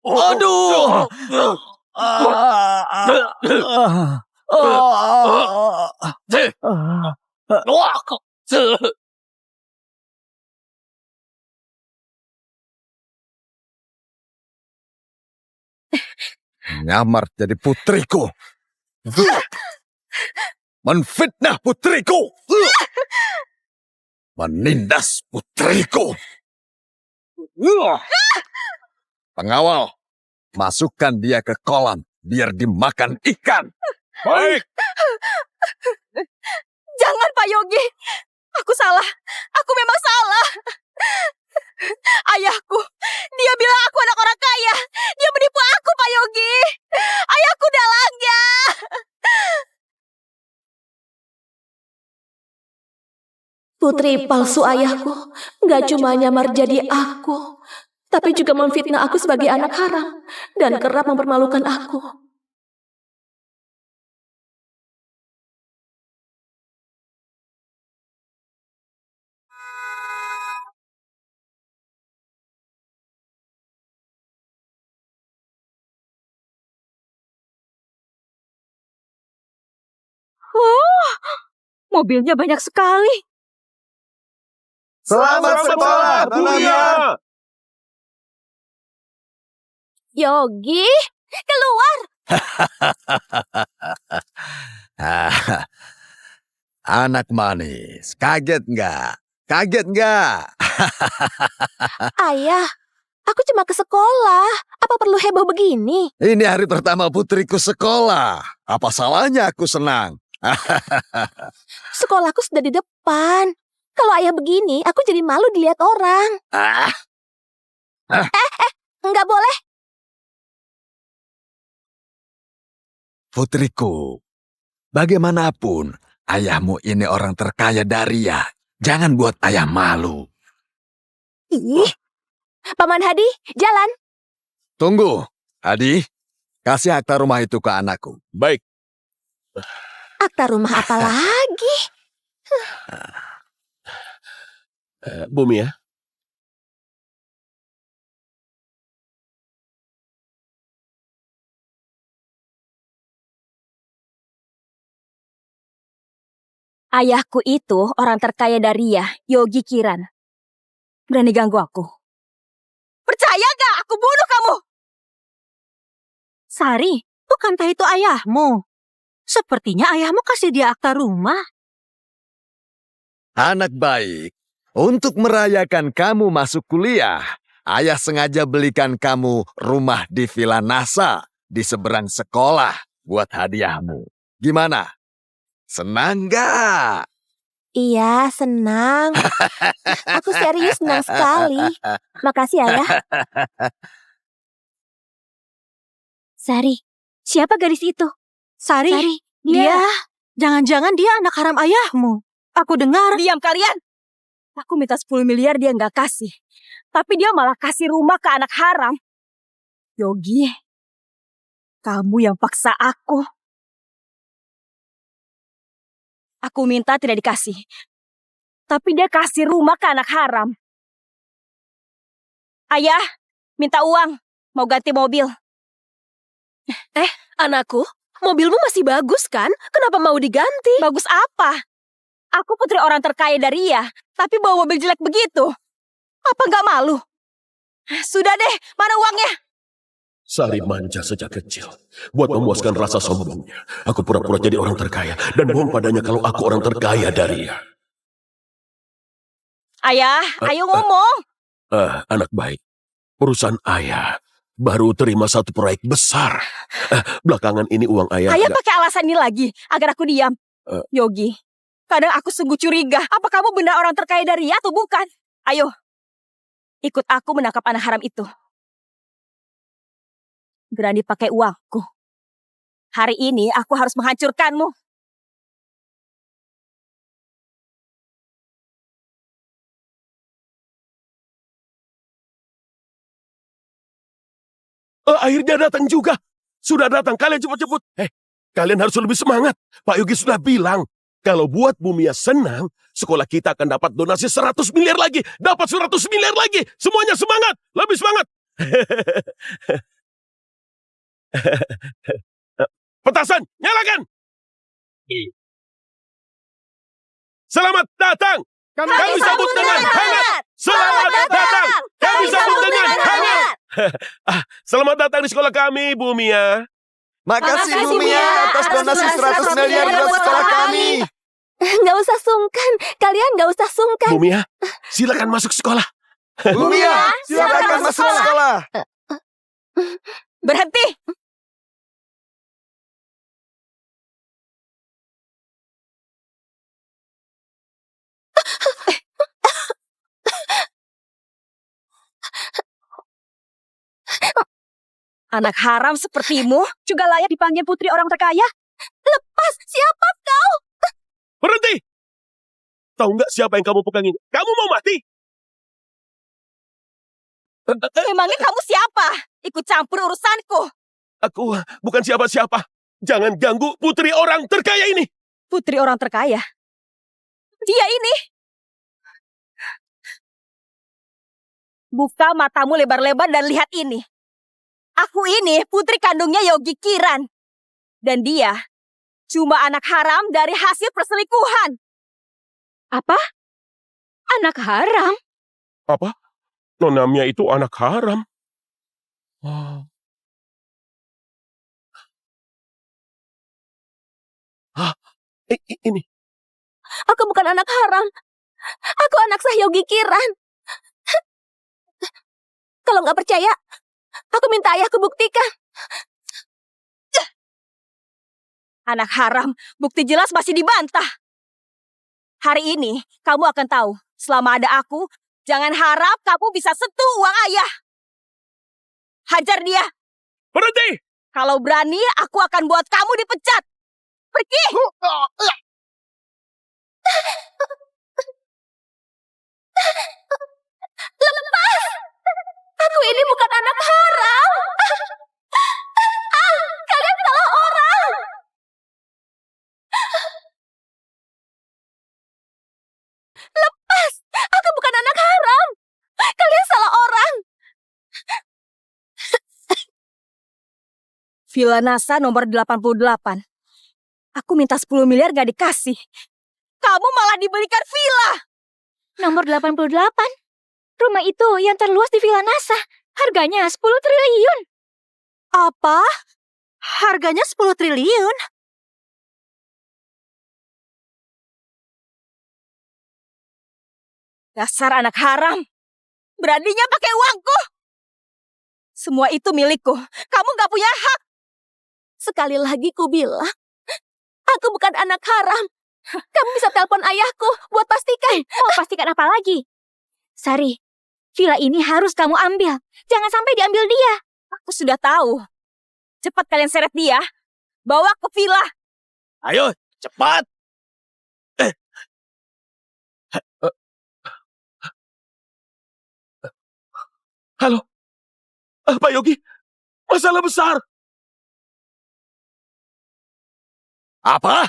Aduh! Nyamar jadi putriku. Menfitnah putriku. Menindas putriku. Pengawal, masukkan dia ke kolam biar dimakan ikan. Baik. Jangan, Pak Yogi. Aku salah. Aku memang salah. Ayahku, dia bilang aku anak orang kaya. Dia menipu aku, Pak Yogi. Ayahku dalangnya. Putri palsu ayahku gak cuma nyamar jadi aku, tapi juga memfitnah aku sebagai anak haram dan kerap mempermalukan aku. Wah, mobilnya banyak sekali. Selamat sekolah, Buya. Yogi, keluar. Anak manis, kaget nggak? Kaget nggak? Ayah, aku cuma ke sekolah. Apa perlu heboh begini? Ini hari pertama putriku sekolah. Apa salahnya aku senang? Sekolahku sudah di depan. Kalau ayah begini, aku jadi malu dilihat orang. Enggak boleh. Putriku, bagaimanapun ayahmu ini orang terkaya Daria. Jangan buat ayah malu. Ih, Paman Hadi, jalan. Tunggu, Hadi. Kasih akta rumah itu ke anakku. Baik. Akta rumah apa lagi? Bumi ya. Ayahku itu orang terkaya Daria, Yogi Kiran. Berani ganggu aku. Percaya gak aku bunuh kamu? Sari, bukankah itu ayahmu? Sepertinya ayahmu kasih dia akta rumah. Anak baik, untuk merayakan kamu masuk kuliah, ayah sengaja belikan kamu rumah di Villa NASA di seberang sekolah buat hadiahmu. Gimana? Senang gak? Iya, senang. Aku serius senang sekali. Makasih, Ayah. Sari, siapa gadis itu? Sari, dia. Jangan-jangan dia anak haram ayahmu. Aku dengar. Diam kalian. Aku minta 10 miliar dia nggak kasih. Tapi dia malah kasih rumah ke anak haram. Yogi, kamu yang paksa aku. Aku minta tidak dikasih. Tapi dia kasih rumah ke anak haram. Ayah, minta uang. Mau ganti mobil. Anakku, mobilmu masih bagus kan? Kenapa mau diganti? Bagus apa? Aku putri orang terkaya Daria, tapi bawa mobil jelek begitu. Apa nggak malu? Sudah deh, mana uangnya? Sari manja sejak kecil. Buat memuaskan rasa sombongnya. Aku pura-pura jadi orang terkaya. Dan bohong padanya kalau aku orang terkaya Daria. Ayah, ayo ngomong. Anak baik. Perusahaan ayah baru terima satu proyek besar. Belakangan ini uang ayah... Ayah pakai alasan ini lagi, agar aku diam. Yogi, kadang aku sungguh curiga. Apa kamu benar orang terkaya Daria atau bukan? Ayo, ikut aku menangkap anak haram itu. Berani pakai uangku. Hari ini aku harus menghancurkanmu. Akhirnya datang juga. Sudah datang, kalian cepet-cepet. Kalian harus lebih semangat. Pak Yogi sudah bilang, kalau buat Bumia senang, sekolah kita akan dapat donasi 100 miliar lagi. Dapat 100 miliar lagi. Semuanya semangat, lebih semangat. Petasan, nyalakan! Selamat datang! Kami sambut dengan hangat! Selamat datang! Kami sambut dengan hangat! Selamat datang di sekolah kami, Bu Mia. Makasih Bu Mia atas donasi 100 miliar buat sekolah kami. Nggak usah sungkan. Kalian nggak usah sungkan. Bu Mia, silakan masuk sekolah. Bu Mia, silakan masuk sekolah. Berhenti. Anak haram sepertimu juga layak dipanggil putri orang terkaya. Lepas, siapa kau? Berhenti! Tahu nggak siapa yang kamu pegang ini? Kamu mau mati? Memangnya kamu siapa? Ikut campur urusanku. Aku bukan siapa-siapa. Jangan ganggu putri orang terkaya ini. Putri orang terkaya? Dia ini. Buka matamu lebar-lebar dan lihat ini. Aku ini putri kandungnya Yogi Kiran. Dan dia cuma anak haram dari hasil perselingkuhan. Apa? Anak haram? Apa? Nona Mia itu anak haram. Hah? Ini. Aku bukan anak haram. Aku anak sah Yogi Kiran. Kalau nggak percaya, aku minta ayahku buktikan. Anak haram, bukti jelas masih dibantah. Hari ini, kamu akan tahu. Selama ada aku, jangan harap kamu bisa sentuh uang ayah. Hajar dia. Berhenti! Kalau berani, aku akan buat kamu dipecat. Pergi! Lepas! Aku ini bukan anak haram. Kalian salah orang. Lepas! Aku bukan anak haram. Kalian salah orang. Villa NASA nomor 88. Aku minta 10 miliar gak dikasih. Kamu malah dibelikan villa. Nomor 88? Rumah itu yang terluas di Villa NASA. Harganya 10 triliun. Apa? Harganya 10 triliun? Dasar anak haram. Beraninya pakai uangku. Semua itu milikku. Kamu gak punya hak. Sekali lagi ku bilang, aku bukan anak haram. Kamu bisa telepon ayahku buat pastikan. Mau pastikan apa lagi? Sari, villa ini harus kamu ambil. Jangan sampai diambil dia. Aku sudah tahu. Cepat kalian seret dia. Bawa ke villa. Ayo, cepat. Halo? Pak Yogi? Masalah besar. Apa?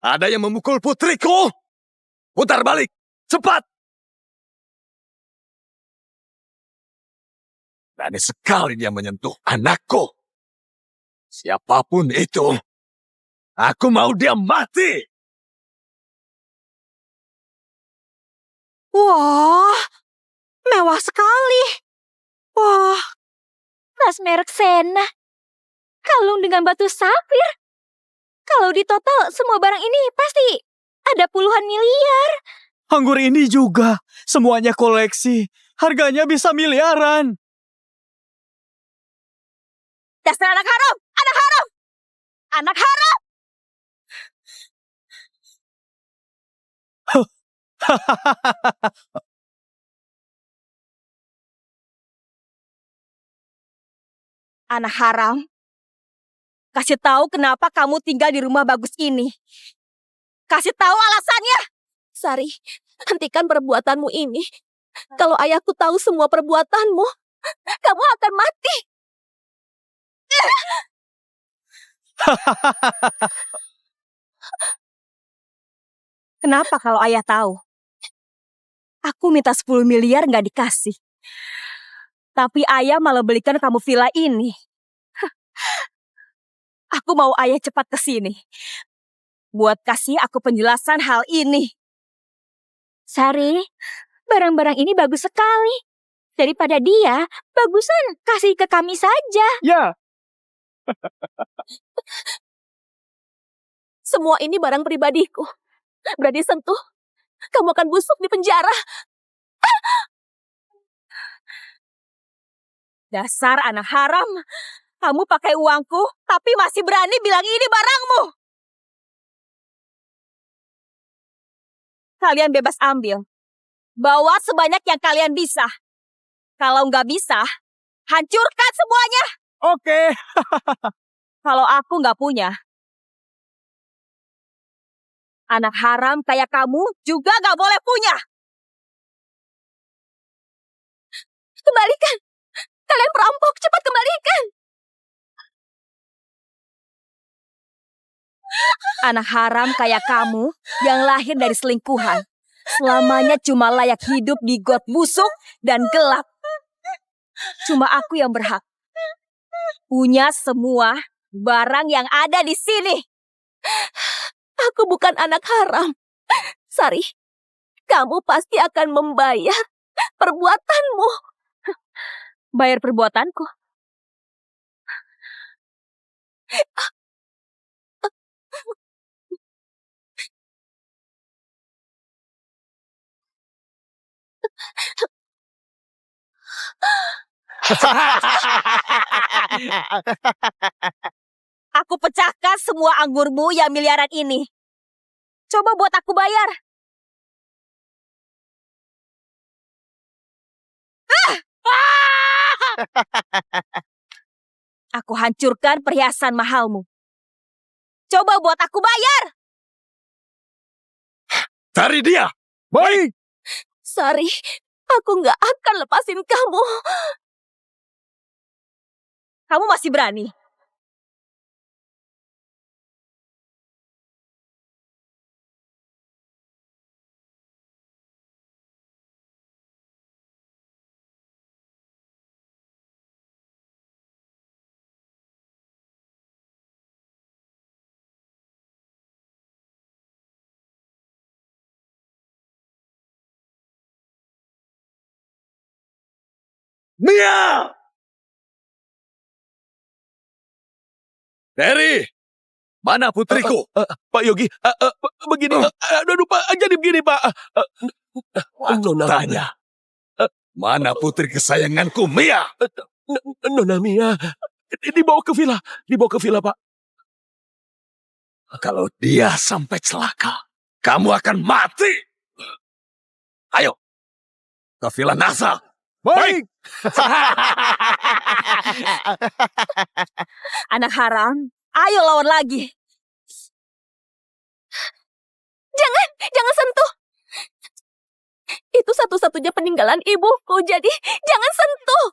Ada yang memukul putriku? Putar balik, cepat! Berani sekali dia menyentuh anakku. Siapapun itu, aku mau dia mati. Wah, mewah sekali. Wah, tas merek Sena. Kalung dengan batu safir. Kalau di total semua barang ini pasti ada puluhan miliar. Anggur ini juga, semuanya koleksi. Harganya bisa miliaran. Dasar anak haram! Anak haram! Anak haram! Anak haram, kasih tahu kenapa kamu tinggal di rumah bagus ini. Kasih tahu alasannya. Sari, hentikan perbuatanmu ini. Kalau ayahku tahu semua perbuatanmu, kamu akan mati. Kenapa kalau ayah tahu? Aku minta 10 miliar nggak dikasih. Tapi ayah malah belikan kamu villa ini. Aku mau ayah cepat ke sini. Buat kasih aku penjelasan hal ini. Sari, barang-barang ini bagus sekali. Daripada dia, bagusan kasih ke kami saja. Ya, Semua ini barang pribadiku. Berani sentuh, kamu akan busuk di penjara. Dasar anak haram. Kamu pakai uangku, tapi masih berani bilang ini barangmu. Kalian bebas ambil. Bawa sebanyak yang kalian bisa. Kalau nggak bisa, hancurkan semuanya. oke. Kalau aku nggak punya, anak haram kayak kamu juga nggak boleh punya. Kembalikan. Kalian perampok, cepat kembalikan. Anak haram kayak kamu yang lahir dari selingkuhan, selamanya cuma layak hidup di got busuk dan gelap. Cuma aku yang berhak punya semua barang yang ada di sini. Aku bukan anak haram. Sari, kamu pasti akan membayar perbuatanmu. Bayar perbuatanku? Aku pecahkan semua anggurmu yang miliaran ini. Coba buat aku bayar. Aku hancurkan perhiasan mahalmu. Coba buat aku bayar. Cari dia! Baik. Sari, aku nggak akan lepasin kamu. Kamu masih berani? Mia! Terry! Mana putriku? Pak Yogi, begini, aduh Pak, jadi begini Pak. Nona, Tanya. Mana putri kesayanganku, Mia? Nona Mia, dibawa ke villa Pak. Kalau dia sampai celaka, kamu akan mati. Ayo, ke Villa Nasa. Baik. Anak haram, ayo lawan lagi. Jangan sentuh. Itu satu-satunya peninggalan ibuku, jadi jangan sentuh.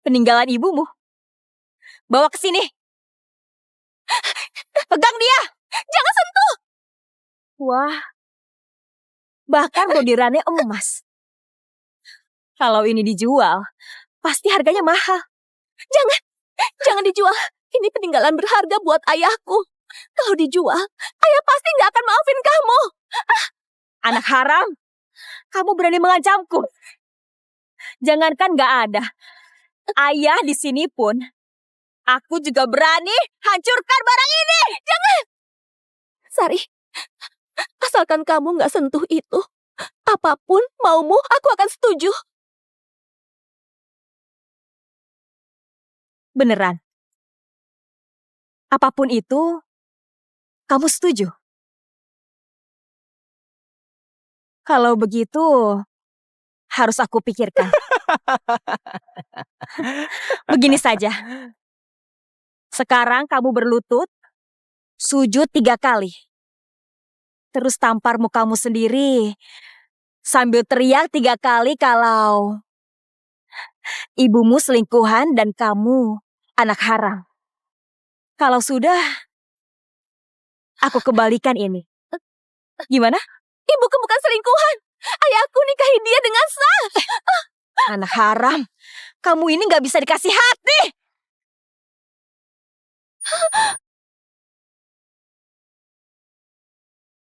Peninggalan ibumu? Bawa ke sini. Pegang dia. Jangan sentuh. Wah. Bahkan bordirannya emas. Kalau ini dijual, pasti harganya mahal. Jangan dijual. Ini peninggalan berharga buat ayahku. Kalau dijual, ayah pasti nggak akan maafin kamu. Anak haram, kamu berani mengancamku. Jangankan nggak ada, ayah di sini pun, aku juga berani hancurkan barang ini. Jangan, Sari. Asalkan kamu nggak sentuh itu, apapun maumu, aku akan setuju. Beneran? Apapun itu, kamu setuju? Kalau begitu, harus aku pikirkan. Begini saja. Sekarang kamu berlutut, sujud 3 kali. Terus tampar mukamu sendiri, sambil teriak 3 kali kalau ibumu selingkuhan dan kamu anak haram. Kalau sudah, aku kembalikan ini. Gimana? Ibuku bukan selingkuhan. Ayahku nikahi dia dengan sah. Anak haram, kamu ini gak bisa dikasih hati.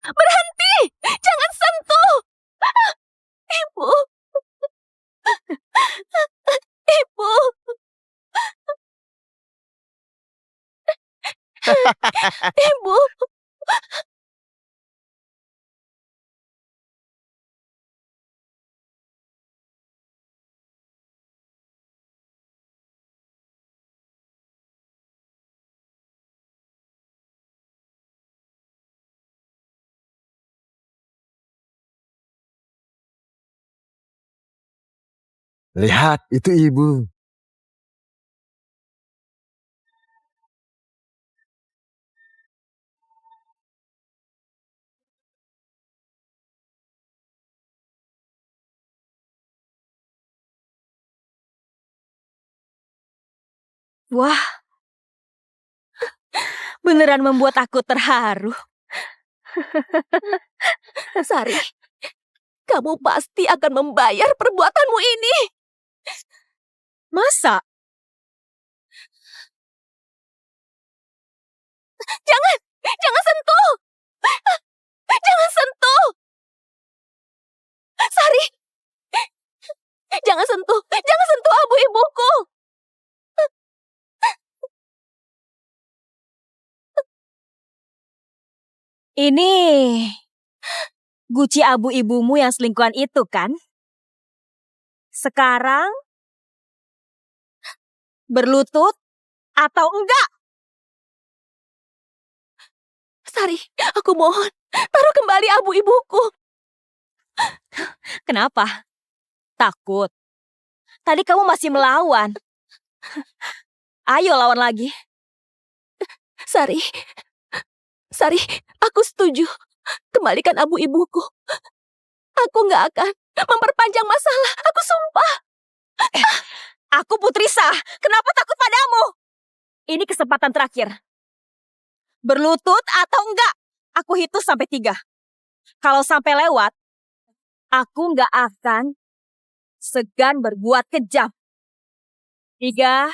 Berhenti! Jangan sentuh! Ibu! Ibu! Ibu! Lihat, itu ibu. Wah, beneran membuat aku terharu. Sari, kamu pasti akan membayar perbuatanmu ini. Masa? Jangan sentuh! Jangan sentuh! Sari, jangan sentuh abu ibuku. Ini guci abu ibumu yang selingkuhan itu kan? Sekarang berlutut atau enggak? Sari, aku mohon, taruh kembali abu ibuku. Kenapa? Takut? Tadi kamu masih melawan. Ayo lawan lagi. Sari, aku setuju. Kembalikan abu ibuku. Aku nggak akan memperpanjang masalah. Aku sumpah. Aku Putri Sah. Kenapa takut padamu? Ini kesempatan terakhir. Berlutut atau enggak? Aku hitung sampai 3. Kalau sampai lewat, aku nggak akan segan berbuat kejam. 3.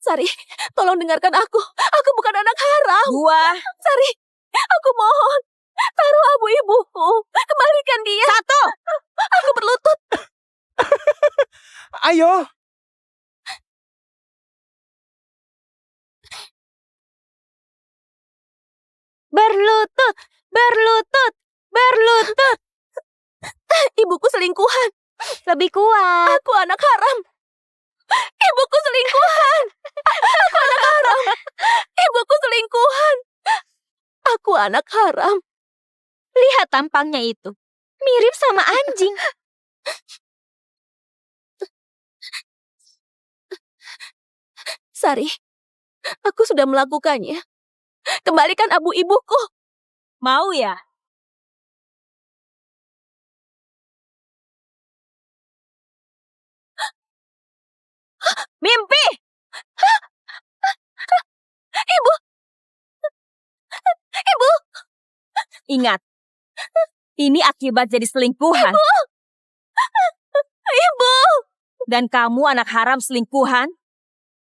Sari, tolong dengarkan aku. Aku bukan anak haram. 2. Sari, aku mohon. Taruh abu ibuku. Kembalikan dia. 1. Aku berlutut. Ayo. Berlutut, berlutut, berlutut. Ibuku selingkuhan. Lebih kuat. Aku anak haram. Ibuku selingkuhan. Aku anak haram. Ibuku selingkuhan. Aku anak haram. Lihat tampangnya itu. Mirip sama anjing. Sari, aku sudah melakukannya. Kembalikan abu ibuku. Mau ya? Mimpi! Ibu! Ibu! Ingat, ini akibat jadi selingkuhan. Ibu! Ibu! Dan kamu anak haram selingkuhan,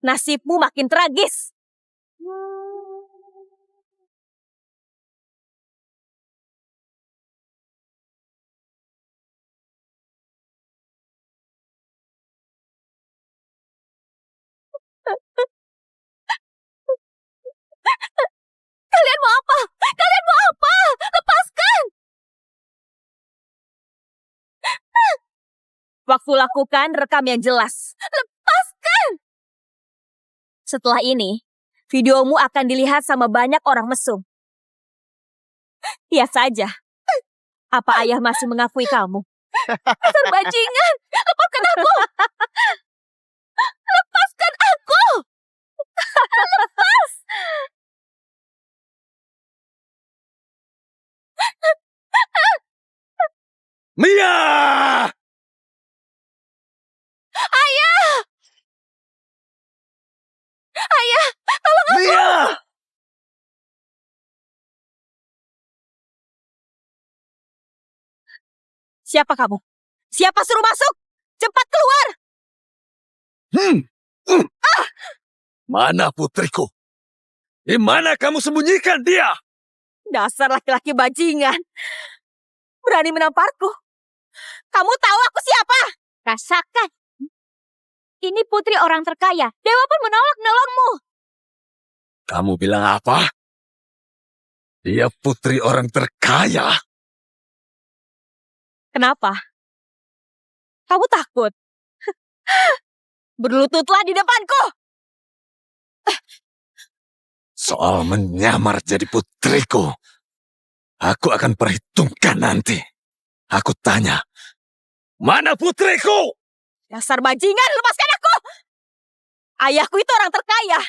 nasibmu makin tragis. Kalian mau apa? Kalian mau apa? Lepaskan! Waktu lakukan, rekam yang jelas. Lepaskan! Setelah ini, videomu akan dilihat sama banyak orang mesum. Lihat saja. Apa ayah masih mengakui kamu? Dasar bajingan! Lepaskan aku! Lepaskan aku! Lepas! Mia! Ayah! Ayah! Tolong aku! Mia! Siapa kamu? Siapa suruh masuk? Cepat keluar! Mana putriku? Di mana kamu sembunyikan dia? Dasar laki-laki bajingan. Berani menamparku. Kamu tahu aku siapa? Rasakan. Ini putri orang terkaya. Dewa pun menolongmu. Kamu bilang apa? Dia putri orang terkaya. Kenapa? Kamu takut? Berlututlah di depanku. Soal menyamar jadi putriku, aku akan perhitungkan nanti. Aku tanya, mana putriku? Dasar bajingan, lepaskan aku! Ayahku itu orang terkaya.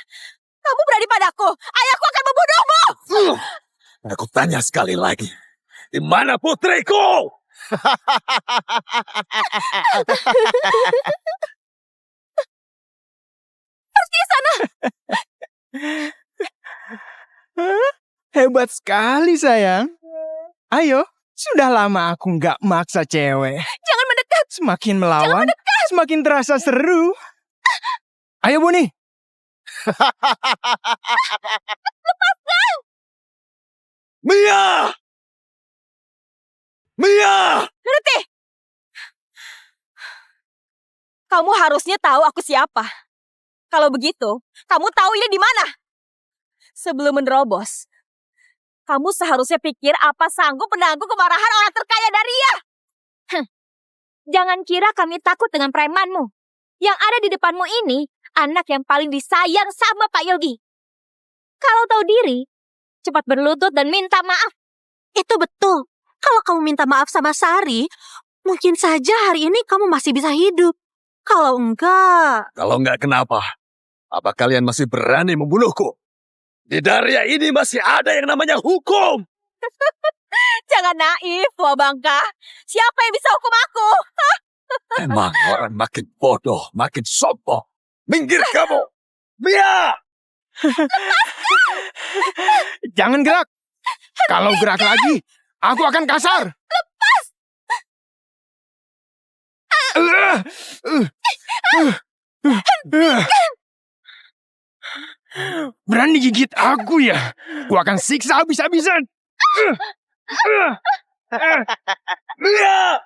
Kamu berani padaku. Ayahku akan membunuhmu. Aku tanya sekali lagi, di mana putriku? Pergi sana. Hebat sekali, sayang. Ayo, sudah lama aku nggak maksa cewek. Jangan mendekat. Semakin melawan, semakin terasa seru. Ayo, Buni. Mia! Mia! Berhenti. Kamu harusnya tahu aku siapa. Kalau begitu, kamu tahu ini di mana? Sebelum menerobos, kamu seharusnya pikir apa sanggup menanggung kemarahan orang terkaya Daria. Jangan kira kami takut dengan premanmu. Yang ada di depanmu ini, anak yang paling disayang sama Pak Yogi. Kalau tahu diri, cepat berlutut dan minta maaf. Itu betul. Kalau kamu minta maaf sama Sari, mungkin saja hari ini kamu masih bisa hidup. Kalau enggak... Kalau enggak kenapa? Apa kalian masih berani membunuhku? Di Daria ini masih ada yang namanya hukum. Jangan naif, Tua Bangka. Siapa yang bisa hukum aku? Emang orang makin bodoh, makin sombong. Minggir kamu! Mia! Jangan gerak. Kalau gerak lagi, aku akan kasar. Lepas! Berani gigit aku ya? Aku akan siksa habis-habisan. Mia!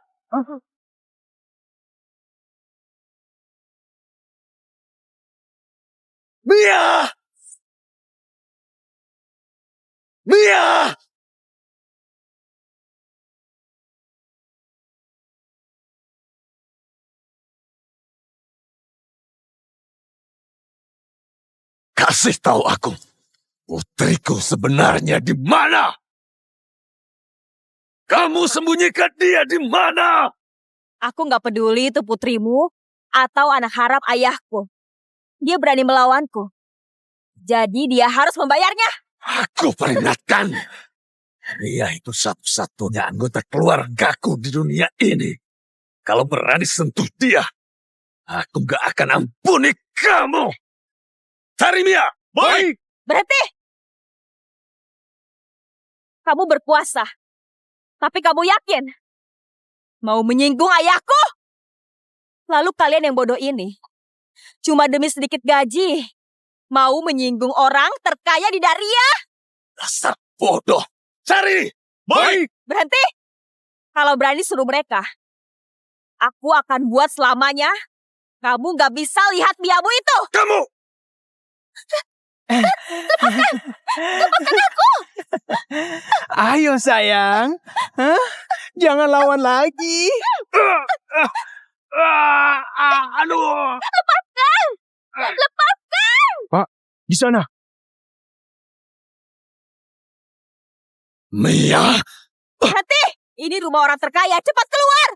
Mia! Mia! Kasih tahu aku, putriku sebenarnya di mana? Kamu sembunyikan dia di mana? Aku nggak peduli itu putrimu atau anak haram ayahku. Dia berani melawanku. Jadi dia harus membayarnya. Aku peringatkan. Dia itu satu-satunya anggota keluargaku di dunia ini. Kalau berani sentuh dia, aku gak akan ampuni kamu. Cari Mia! Baik! Berhenti! Kamu berkuasa. Tapi kamu yakin? Mau menyinggung ayahku? Lalu kalian yang bodoh ini, cuma demi sedikit gaji, mau menyinggung orang terkaya di Daria? Dasar bodoh. Cari! Baik! Berhenti! Kalau berani suruh mereka, aku akan buat selamanya. Kamu gak bisa lihat biamu itu. Kamu! Lepaskan aku! Ayo sayang. Hah? Jangan lawan lagi. Aduh! Pak, di sana. Mia! Berhenti! Ini rumah orang terkaya. Cepat keluar!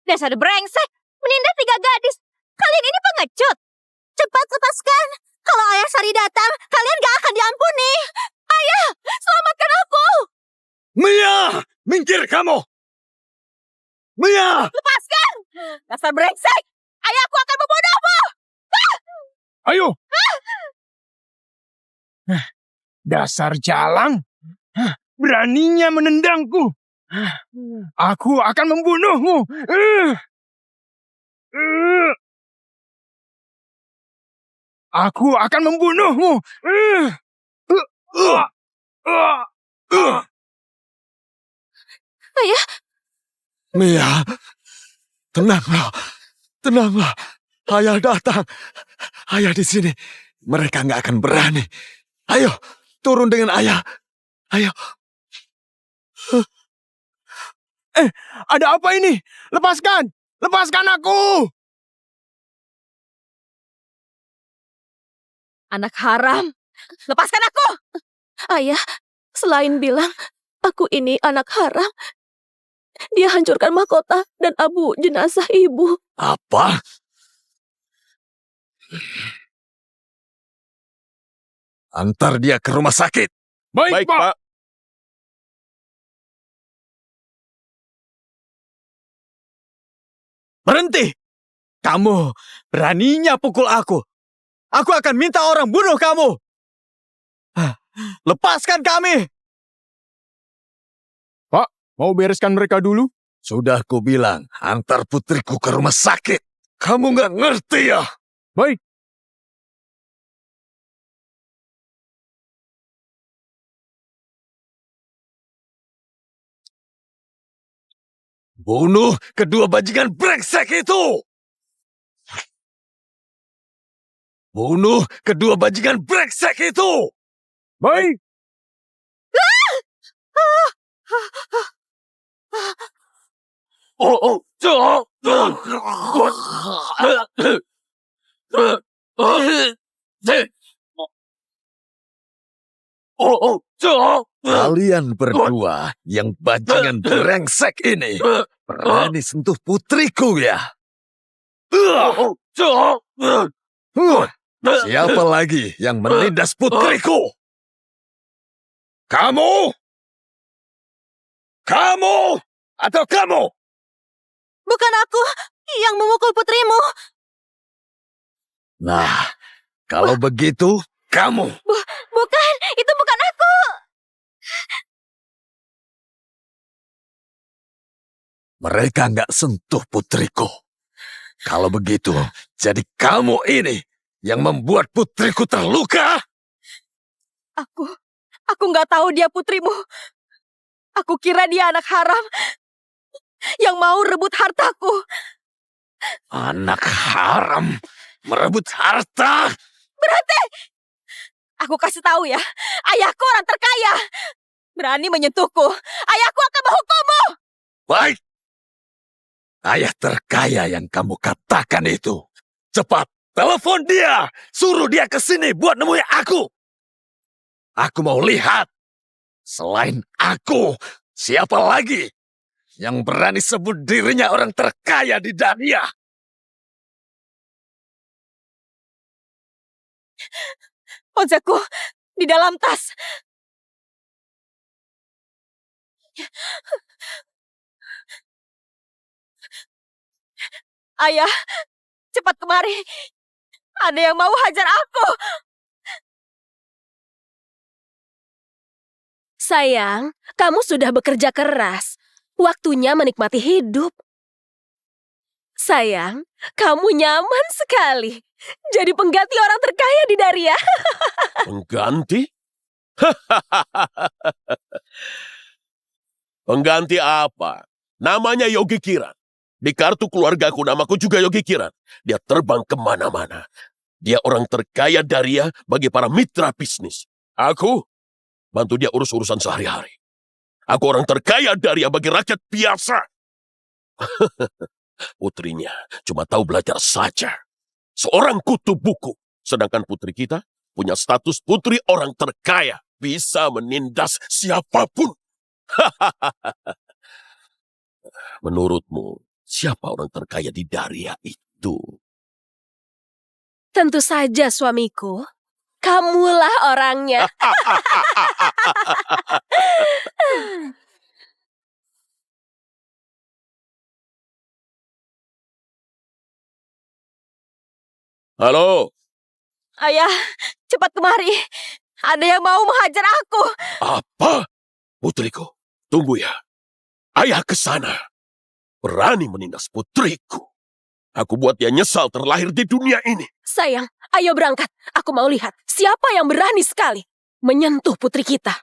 Dasar brengsek, menindas 3 gadis. Kalian ini pengecut. Cepat lepaskan. Kalau Ayah Sari datang, kalian gak akan diampuni. Ayah, selamatkan aku! Mia! Minggir kamu! Mia! Lepaskan! Dasar brengsek! Ayahku akan membunuhmu! Ayo. Dasar jalang. Beraninya menendangku. Aku akan membunuhmu. Aku akan membunuhmu. Ayah, Mia, tenanglah. Tenanglah. Ayah datang. Ayah di sini. Mereka nggak akan berani. Ayo, turun dengan ayah. Ayo. Ada apa ini? Lepaskan! Lepaskan aku! anak haram. Lepaskan aku! Ayah, selain bilang aku ini anak haram, dia hancurkan mahkota dan abu jenazah ibu. Apa? Antar dia ke rumah sakit. Baik, Pak. Berhenti! Kamu beraninya pukul aku. Aku akan minta orang bunuh kamu. Lepaskan kami! Pak, mau bereskan mereka dulu? Sudah kubilang, antar putriku ke rumah sakit. Kamu nggak ngerti ya? Baik. Bunuh kedua bajingan brengsek itu! Bunuh kedua bajingan brengsek itu! Baik. Kalian berdua yang bajingan brengsek ini berani sentuh putriku ya? Siapa lagi yang menindas putriku? Kamu? Kamu? Atau kamu? Bukan aku yang memukul putrimu. Nah, kalau begitu, kamu. Bukan, itu bukan aku. Mereka nggak sentuh putriku. Kalau begitu, jadi kamu ini yang membuat putriku terluka? Aku nggak tahu dia putrimu. Aku kira dia anak haram yang mau rebut hartaku. Anak haram merebut harta? Berhenti! Aku kasih tahu ya, ayahku orang terkaya. Berani menyentuhku, ayahku akan menghukummu. Baik. Ayah terkaya yang kamu katakan itu. Cepat, telepon dia. Suruh dia ke sini buat nemuin aku. Aku mau lihat. Selain aku, siapa lagi yang berani sebut dirinya orang terkaya di dunia? Ponselku di dalam tas. Ayah, cepat kemari. Ada yang mau hajar aku. Sayang, kamu sudah bekerja keras. Waktunya menikmati hidup. Sayang, kamu nyaman sekali. Jadi pengganti orang terkaya di Daria. Pengganti? Pengganti apa? Namanya Yogi Kiran. Di kartu keluargaku namaku juga Yogi Kiran. Dia terbang kemana-mana. Dia orang terkaya Daria bagi para mitra bisnis. Aku bantu dia urus urusan sehari-hari. Aku orang terkaya Daria bagi rakyat biasa. Putrinya cuma tahu belajar saja. Seorang kutu buku. Sedangkan putri kita punya status putri orang terkaya. Bisa menindas siapapun. Menurutmu, siapa orang terkaya di Daria itu? Tentu saja suamiku. Kamulah orangnya. Halo, Ayah, cepat kemari. Ada yang mau menghajar aku. apa? Putriku, tunggu ya. Ayah ke sana. Berani menindas putriku. Aku buat dia nyesal terlahir di dunia ini. Sayang, ayo berangkat. Aku mau lihat siapa yang berani sekali menyentuh putri kita.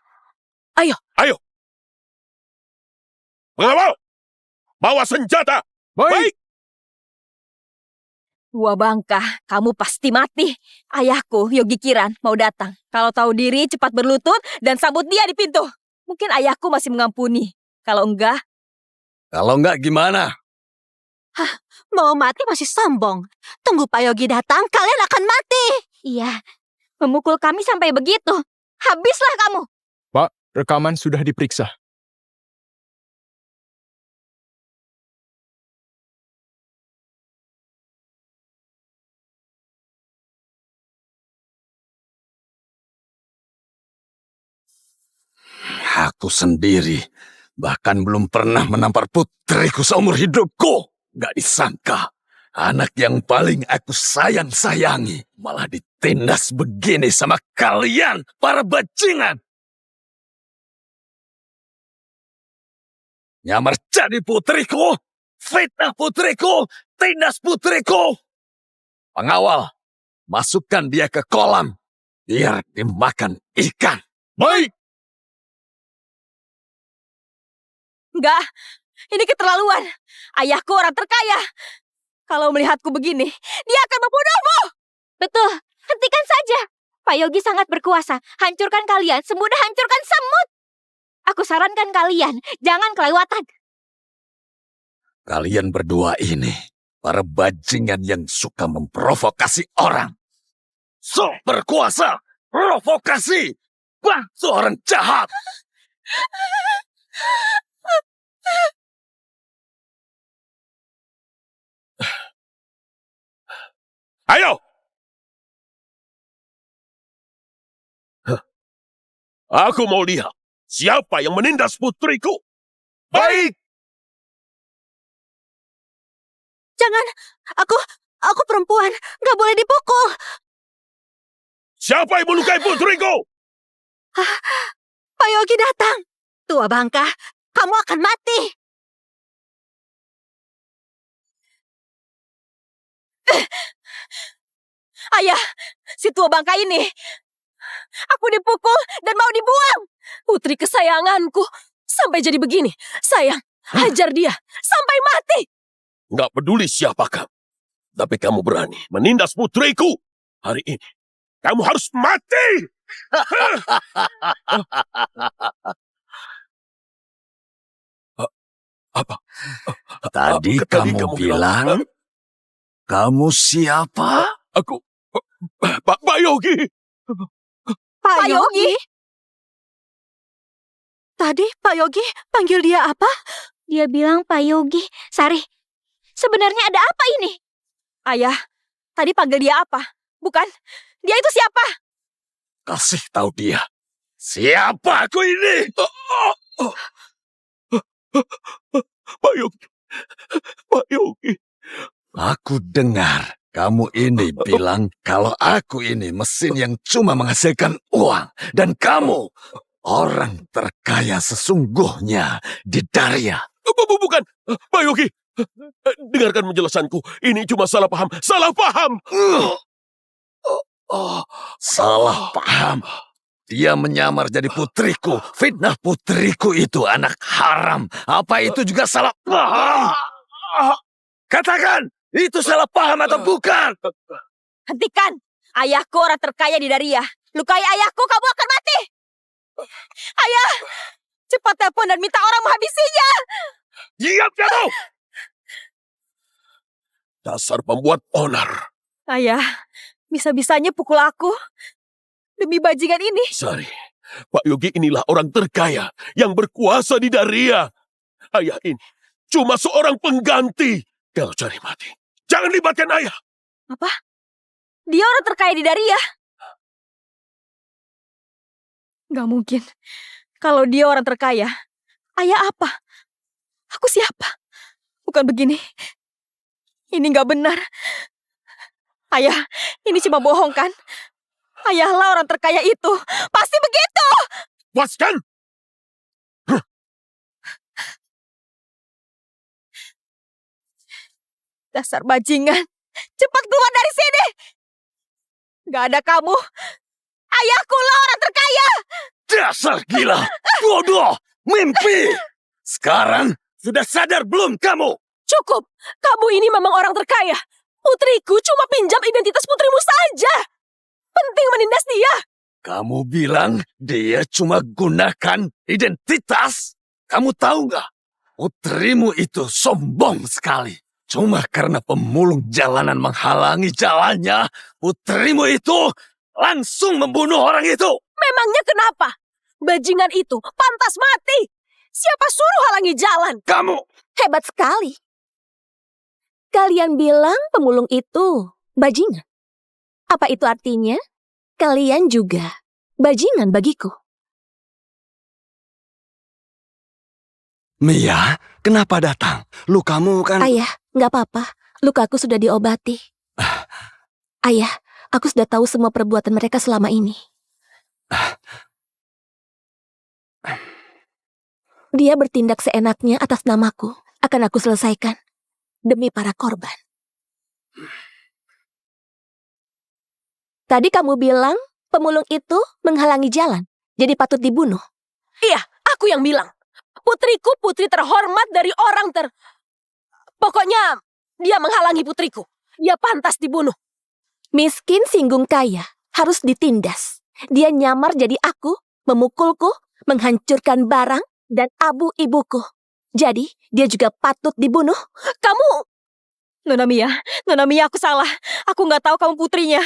Ayo. Mengawal! Bawa senjata! Baik! Tua bangka, kamu pasti mati. Ayahku, Yogi Kiran, mau datang. Kalau tahu diri, cepat berlutut dan sambut dia di pintu. Mungkin ayahku masih mengampuni. Kalau enggak, gimana? Mau mati masih sombong. Tunggu Pak Yogi datang, kalian akan mati. Iya, memukul kami sampai begitu. Habislah kamu. Pak, rekaman sudah diperiksa. Aku sendiri bahkan belum pernah menampar putriku seumur hidupku. Gak disangka, anak yang paling aku sayang-sayangi malah ditindas begini sama kalian, para bajingan. Nyamar jadi putriku, fitnah putriku, tindas putriku. Pengawal, masukkan dia ke kolam, biar dimakan ikan. Baik. enggak. Ini keterlaluan. Ayahku orang terkaya. Kalau melihatku begini, dia akan membunuhmu. Betul, hentikan saja. Pak Yogi sangat berkuasa. Hancurkan kalian semudah hancurkan semut. Aku sarankan kalian, jangan kelewatan. Kalian berdua ini, para bajingan yang suka memprovokasi orang. So berkuasa, provokasi, seorang jahat. Ayo! Aku mau lihat siapa yang menindas putriku. Baik! Jangan, aku perempuan, gak boleh dipukul. Siapa yang melukai putriku? Pak Yogi datang. Tua bangka, kamu akan mati. Ayah, si tua bangka ini. Aku dipukul dan mau dibuang. Putri kesayanganku sampai jadi begini. Sayang, hajar dia sampai mati. Nggak peduli siapa kamu. Tapi kamu berani menindas putriku. Hari ini, kamu harus mati! Apa? Tadi kamu bilang, kamu siapa? Aku... Pak Yogi! Pak Yogi? Tadi Pak Yogi panggil dia apa? Dia bilang Pak Yogi. Sari, sebenarnya ada apa ini? Ayah, tadi panggil dia apa? Bukan, dia itu siapa? Kasih tahu dia. Siapa aku ini? Pak Yogi. Pak Yogi. Aku dengar kamu ini bilang kalau aku ini mesin yang cuma menghasilkan uang. Dan kamu orang terkaya sesungguhnya di Daria. Bukan, Pak Yogi. Dengarkan penjelasanku. Ini cuma salah paham. Salah paham! Salah paham. Dia menyamar jadi putriku. Fitnah putriku itu anak haram. Apa itu juga salah paham? Katakan, itu salah paham atau bukan? Hentikan! Ayahku orang terkaya di Daria. Lukai ayahku, kamu akan mati! Ayah! Cepat telepon dan minta orang menghabisinya! Diam kamu! Dasar pembuat onar. Ayah, bisa-bisanya pukul aku. Demi bajingan ini. Sari, Pak Yogi inilah orang terkaya yang berkuasa di Daria. Ayah ini cuma seorang pengganti. Kalau cari mati, jangan libatkan ayah. Apa? Dia orang terkaya di Daria? Gak mungkin. Kalau dia orang terkaya, ayah apa? Aku siapa? Bukan begini. Ini gak benar. Ayah, ini cuma bohong kan? Ayahlah orang terkaya itu. Pasti begitu. Puaskan! Dasar bajingan. Cepat keluar dari sini. Gak ada kamu. Ayahku lah orang terkaya. Dasar gila, bodoh, mimpi. Sekarang sudah sadar belum kamu? Cukup. Kamu ini memang orang terkaya. Putriku cuma pinjam identitas putrimu saja. Penting menindas dia. Kamu bilang dia cuma gunakan identitas? Kamu tahu nggak? Putrimu itu sombong sekali. Cuma karena pemulung jalanan menghalangi jalannya, putrimu itu langsung membunuh orang itu. Memangnya kenapa? Bajingan itu pantas mati. Siapa suruh halangi jalan? Kamu! Hebat sekali. Kalian bilang pemulung itu bajingan. Apa itu artinya? Kalian juga bajingan bagiku. Mia, kenapa datang? Lukamu kan... Ayah, nggak apa-apa. Lukaku sudah diobati. Ayah, aku sudah tahu semua perbuatan mereka selama ini. Dia bertindak seenaknya atas namaku. Akan aku selesaikan. Demi para korban. Tadi kamu bilang pemulung itu menghalangi jalan. Jadi patut dibunuh. Iya, aku yang bilang. Putriku putri terhormat dari orang Pokoknya, dia menghalangi putriku. Dia pantas dibunuh. Miskin singgung kaya harus ditindas. Dia nyamar jadi aku, memukulku, menghancurkan barang, dan abu ibuku. Jadi, dia juga patut dibunuh. Kamu... Nona Mia, aku salah. Aku nggak tahu kamu putrinya.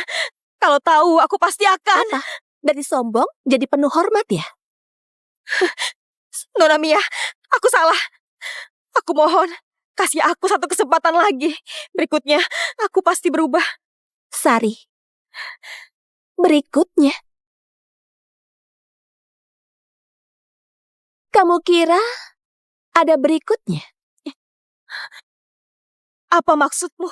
Kalau tahu, aku pasti akan... Apa? Dari sombong jadi penuh hormat ya? Nona Mia, aku salah. Aku mohon, kasih aku satu kesempatan lagi. Berikutnya, aku pasti berubah. Sari. Berikutnya. Kamu kira ada berikutnya? Apa maksudmu?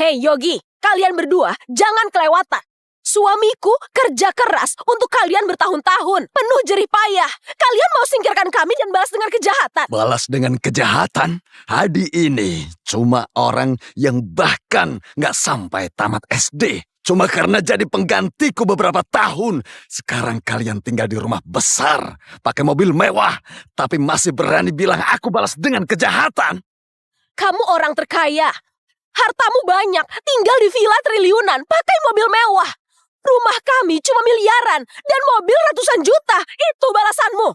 Hei Yogi, kalian berdua jangan kelewatan. Suamiku kerja keras untuk kalian bertahun-tahun, penuh jerih payah. Kalian mau singkirkan kami dan balas dengan kejahatan. Balas dengan kejahatan? Hadi ini cuma orang yang bahkan nggak sampai tamat SD. Cuma karena jadi penggantiku beberapa tahun. Sekarang kalian tinggal di rumah besar, pakai mobil mewah, tapi masih berani bilang aku balas dengan kejahatan. Kamu orang terkaya. Hartamu banyak, tinggal di villa triliunan, pakai mobil mewah. Rumah kami cuma miliaran dan mobil ratusan juta. Itu balasanmu.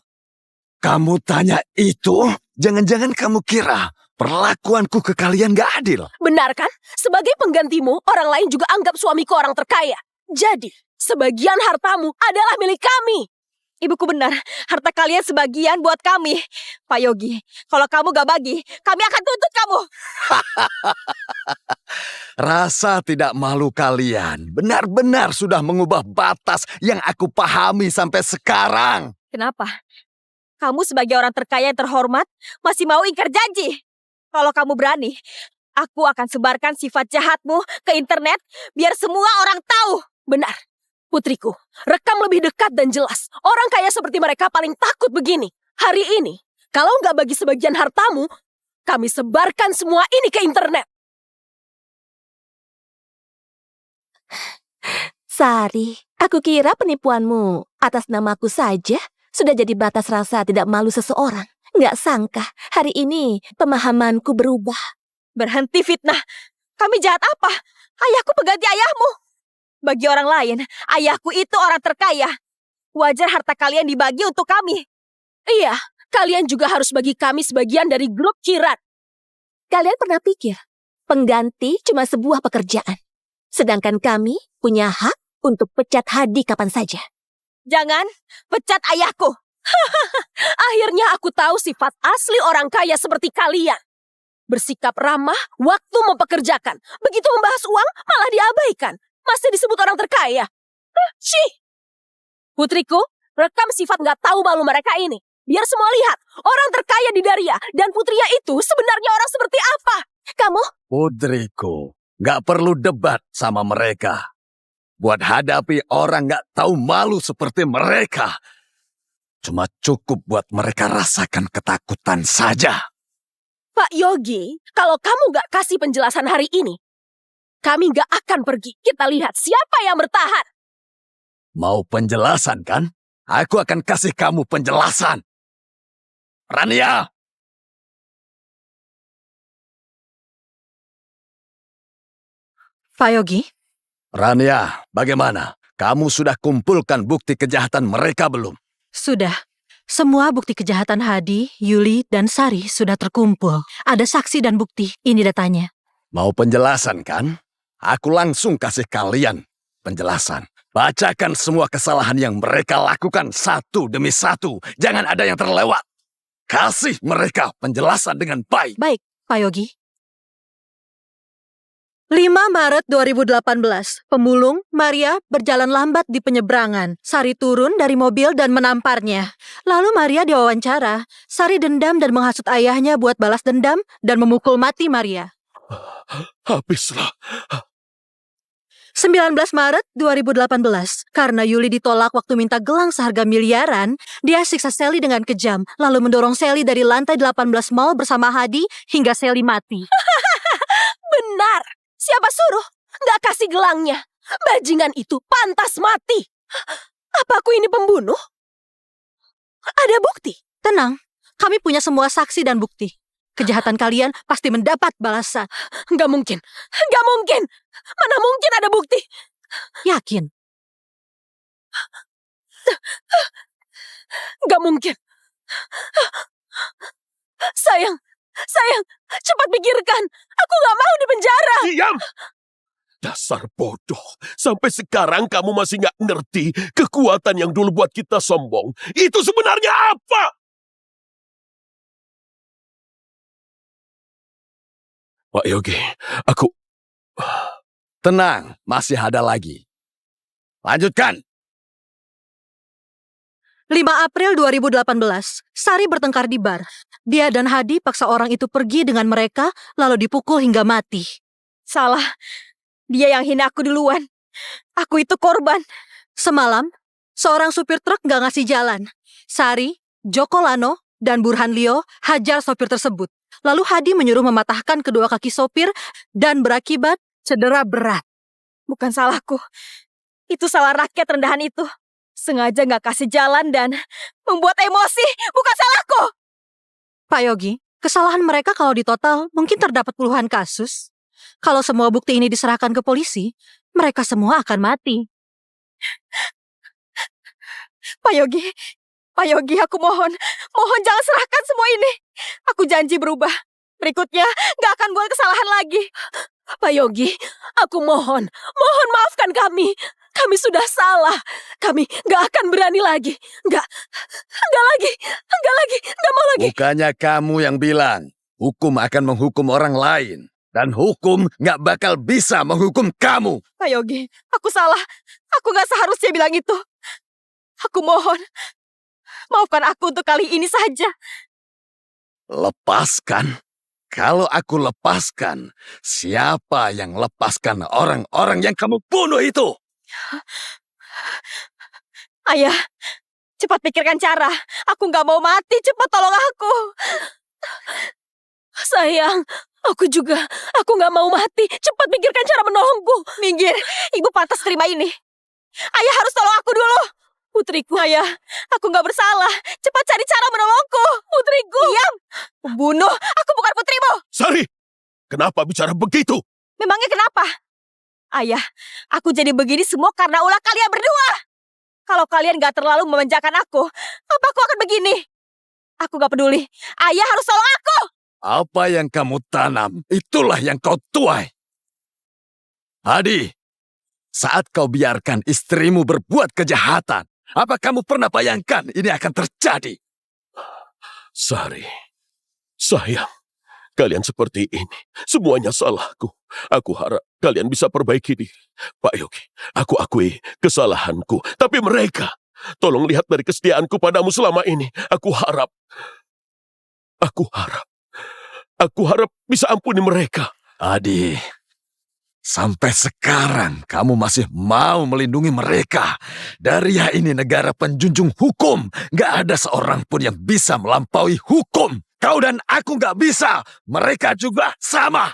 Kamu tanya itu? Jangan-jangan kamu kira perlakuanku ke kalian gak adil? Benar kan? Sebagai penggantimu, orang lain juga anggap suamiku orang terkaya. Jadi, sebagian hartamu adalah milik kami. Ibuku benar, harta kalian sebagian buat kami. Pak Yogi, kalau kamu gak bagi, kami akan tuntut kamu. Rasa tidak malu kalian benar-benar sudah mengubah batas yang aku pahami sampai sekarang. Kenapa? Kamu sebagai orang terkaya yang terhormat masih mau ingkar janji? Kalau kamu berani, aku akan sebarkan sifat jahatmu ke internet biar semua orang tahu. Benar, putriku, rekam lebih dekat dan jelas. Orang kaya seperti mereka paling takut begini. Hari ini, kalau nggak bagi sebagian hartamu, kami sebarkan semua ini ke internet. Sari, aku kira penipuanmu atas namaku saja sudah jadi batas rasa tidak malu seseorang. Nggak sangka hari ini pemahamanku berubah. Berhenti fitnah. Kami jahat apa? Ayahku pengganti ayahmu. Bagi orang lain, ayahku itu orang terkaya. Wajar harta kalian dibagi untuk kami. Iya, kalian juga harus bagi kami sebagian dari grup Kirat. Kalian pernah pikir pengganti cuma sebuah pekerjaan, sedangkan kami punya hak untuk pecat Hadi kapan saja. Jangan pecat ayahku. Akhirnya aku tahu sifat asli orang kaya seperti kalian. Bersikap ramah waktu mempekerjakan. Begitu membahas uang malah diabaikan. Masih disebut orang terkaya. Syih. Putriku, rekam sifat gak tahu malu mereka ini. Biar semua lihat orang terkaya di Daria dan putrinya itu sebenarnya orang seperti apa. Kamu? Putriku, gak perlu debat sama mereka. Buat hadapi orang gak tahu malu seperti mereka. Cuma cukup buat mereka rasakan ketakutan saja. Pak Yogi, kalau kamu gak kasih penjelasan hari ini, kami gak akan pergi. Kita lihat siapa yang bertahan. Mau penjelasan kan? Aku akan kasih kamu penjelasan. Rania! Pak Yogi, Rania, bagaimana? Kamu sudah kumpulkan bukti kejahatan mereka belum? sudah. Semua bukti kejahatan Hadi, Yuli, dan Sari sudah terkumpul. Ada saksi dan bukti. Ini datanya. Mau penjelasan kan? Aku langsung kasih kalian penjelasan. Bacakan semua kesalahan yang mereka lakukan satu demi satu. Jangan ada yang terlewat. Kasih mereka penjelasan dengan baik. Baik, Pak Yogi. 5 Maret 2018, pemulung Maria berjalan lambat di penyeberangan. Sari turun dari mobil dan menamparnya. Lalu Maria diwawancara. Sari dendam dan menghasut ayahnya buat balas dendam dan memukul mati Maria. Habislah. 19 Maret 2018, karena Yuli ditolak waktu minta gelang seharga miliaran, dia siksa Sally dengan kejam, lalu mendorong Sally dari lantai 18 mall bersama Hadi hingga Sally mati. Benar. Siapa suruh? Gak kasih gelangnya. Bajingan itu pantas mati. Apa aku ini pembunuh? Ada bukti. Tenang, kami punya semua saksi dan bukti. Kejahatan kalian pasti mendapat balasan. Gak mungkin. Gak mungkin. Mana mungkin ada bukti. Yakin? Gak mungkin. Sayang, cepat pikirkan. Aku gak mau di penjara. Diam! Dasar bodoh. Sampai sekarang kamu masih gak ngerti kekuatan yang dulu buat kita sombong. Itu sebenarnya apa? Pak Yogi, aku... Tenang, masih ada lagi. Lanjutkan. 5 April 2018, Sari bertengkar di bar. Dia dan Hadi paksa orang itu pergi dengan mereka, lalu dipukul hingga mati. Salah. Dia yang hina aku duluan. Aku itu korban. Semalam, seorang supir truk gak ngasih jalan. Sari, Joko Lano, dan Burhan Lio hajar sopir tersebut. Lalu Hadi menyuruh mematahkan kedua kaki sopir dan berakibat cedera berat. Bukan salahku. Itu salah rakyat rendahan itu. Sengaja gak kasih jalan dan membuat emosi. Bukan salahku. Pak Yogi, kesalahan mereka kalau ditotal mungkin terdapat puluhan kasus. Kalau semua bukti ini diserahkan ke polisi, mereka semua akan mati. Pak Yogi, aku mohon jangan serahkan semua ini. Aku janji berubah. Berikutnya gak akan buat kesalahan lagi. Pak Yogi, aku mohon maafkan kami. Kami sudah salah. Kami gak akan berani lagi. Gak mau lagi. Bukannya kamu yang bilang, hukum akan menghukum orang lain. Dan hukum gak bakal bisa menghukum kamu. Pak Yogi, aku salah. Aku gak seharusnya bilang itu. Aku mohon, maafkan aku untuk kali ini saja. Lepaskan? Kalau aku lepaskan, siapa yang lepaskan orang-orang yang kamu bunuh itu? Ayah, cepat pikirkan cara. Aku gak mau mati, cepat tolong aku. Sayang, aku gak mau mati. Cepat pikirkan cara menolongku. Minggir, ibu pantas terima ini. Ayah harus tolong aku dulu. Putriku, ayah, aku gak bersalah. Cepat cari cara menolongku. Putriku. Diam. Pembunuh, aku bukan putrimu. Sari, kenapa bicara begitu? Memangnya kenapa? Ayah, aku jadi begini semua karena ulah kalian berdua. Kalau kalian gak terlalu memanjakan aku, apa aku akan begini? Aku gak peduli. Ayah harus tolong aku. Apa yang kamu tanam, itulah yang kau tuai. Hadi, saat kau biarkan istrimu berbuat kejahatan, apa kamu pernah bayangkan ini akan terjadi? Sari, sayang, kalian seperti ini. Semuanya salahku. Aku harap kalian bisa perbaiki diri. Pak Yogi, aku akui kesalahanku. Tapi mereka, tolong lihat dari kesetiaanku padamu selama ini. Aku harap bisa ampuni mereka. Adi, Sampai sekarang kamu masih mau melindungi mereka. Daria ini negara penjunjung hukum. Gak ada seorang pun yang bisa melampaui hukum. Kau dan aku gak bisa. Mereka juga sama.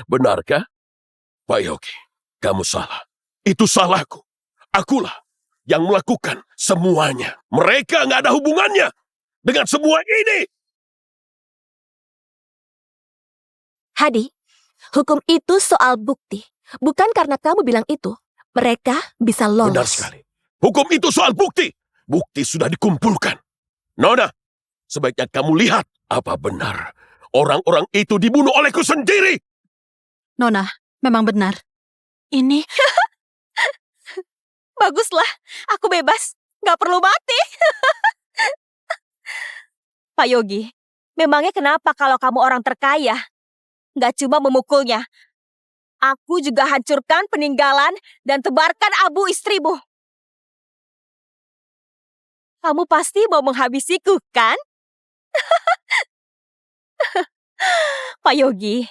Benarkah? Pak Yogi, kamu salah. Itu salahku. Akulah yang melakukan semuanya. Mereka nggak ada hubungannya dengan semua ini. Hadi, hukum itu soal bukti. Bukan karena kamu bilang itu, mereka bisa lolos. Benar sekali. Hukum itu soal bukti. Bukti sudah dikumpulkan. Nona, sebaiknya kamu lihat apa benar orang-orang itu dibunuh olehku sendiri. Nona, memang benar. Ini Baguslah, aku bebas. Gak perlu mati. Pak Yogi, memangnya kenapa kalau kamu orang terkaya? Gak cuma memukulnya. Aku juga hancurkan peninggalan dan tebarkan abu istrimu. Kamu pasti mau menghabisiku, kan? Pak Yogi,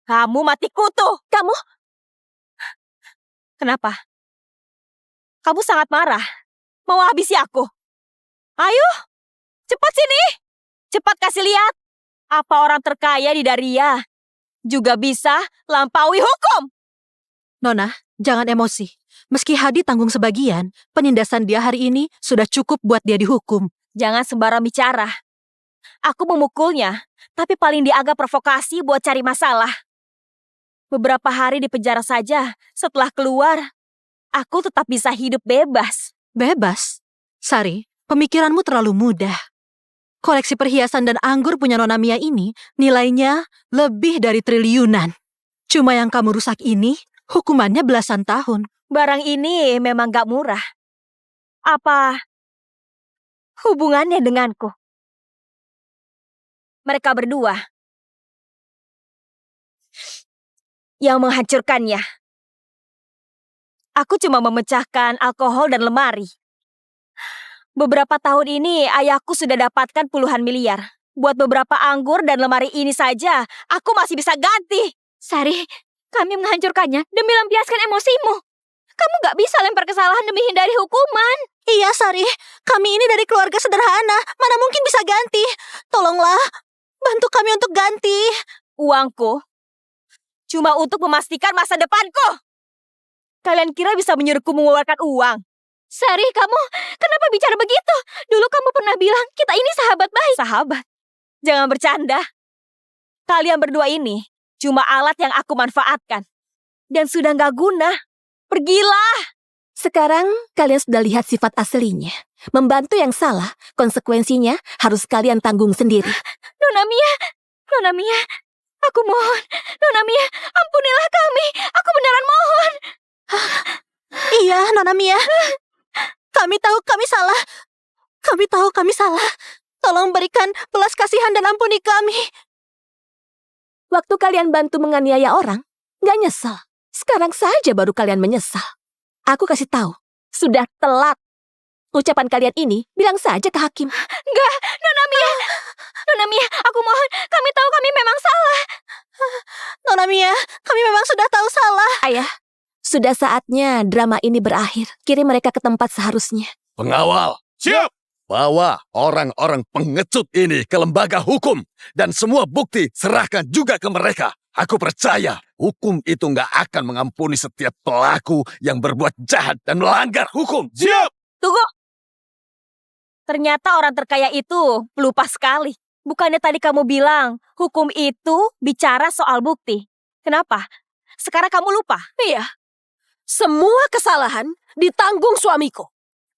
kamu mati kutu. Kamu? Kenapa? Kamu sangat marah. Mau habisi aku? Ayo, cepat sini. Cepat kasih lihat. Apa orang terkaya di Daria juga bisa lampaui hukum? Nona, jangan emosi. Meski Hadi tanggung sebagian, penindasan dia hari ini sudah cukup buat dia dihukum. Jangan sembarang bicara. Aku memukulnya, tapi paling dianggap provokasi buat cari masalah. Beberapa hari di penjara saja, setelah keluar, aku tetap bisa hidup bebas. Bebas? Sari, pemikiranmu terlalu mudah. Koleksi perhiasan dan anggur punya Nona Mia ini nilainya lebih dari triliunan. Cuma yang kamu rusak ini, hukumannya belasan tahun. Barang ini memang gak murah. Apa hubungannya denganku? Mereka berdua yang menghancurkannya. Aku cuma memecahkan alkohol dan lemari. Beberapa tahun ini ayahku sudah dapatkan puluhan miliar. Buat beberapa anggur dan lemari ini saja, aku masih bisa ganti. Sari, kami menghancurkannya demi lampiaskan emosimu. Kamu gak bisa lempar kesalahan demi hindari hukuman. Iya, Sari. Kami ini dari keluarga sederhana. Mana mungkin bisa ganti? Tolonglah, bantu kami untuk ganti. Uangku cuma untuk memastikan masa depanku. Kalian kira bisa menyuruhku mengeluarkan uang? Sari, kamu kenapa bicara begitu? Dulu kamu pernah bilang kita ini sahabat baik. Sahabat? Jangan bercanda. Kalian berdua ini cuma alat yang aku manfaatkan. Dan sudah gak guna. Pergilah! Sekarang kalian sudah lihat sifat aslinya. Membantu yang salah, konsekuensinya harus kalian tanggung sendiri. Nona Mia, aku mohon. Nona Mia, ampunilah kami. Aku beneran mohon. Iya, Nona Mia. Kami tahu kami salah. Kami tahu kami salah. Tolong berikan belas kasihan dan ampuni kami. Waktu kalian bantu menganiaya orang, gak nyesel. Sekarang saja baru kalian menyesal. Aku kasih tahu, sudah telat. Ucapan kalian ini bilang saja ke hakim. Enggak, Nona Mia. Nona Mia, aku mohon. Kami tahu kami memang salah. Nona Mia, kami memang sudah tahu salah. Ayah, sudah saatnya drama ini berakhir. Kirim mereka ke tempat seharusnya. Pengawal, Siap! bawa orang-orang pengecut ini ke lembaga hukum. Dan semua bukti serahkan juga ke mereka. Aku percaya hukum itu nggak akan mengampuni setiap pelaku yang berbuat jahat dan melanggar hukum. Siap! Tunggu! Ternyata orang terkaya itu pelupa sekali. Bukannya tadi kamu bilang hukum itu bicara soal bukti. Kenapa? Sekarang kamu lupa? Iya. Semua kesalahan ditanggung suamiku.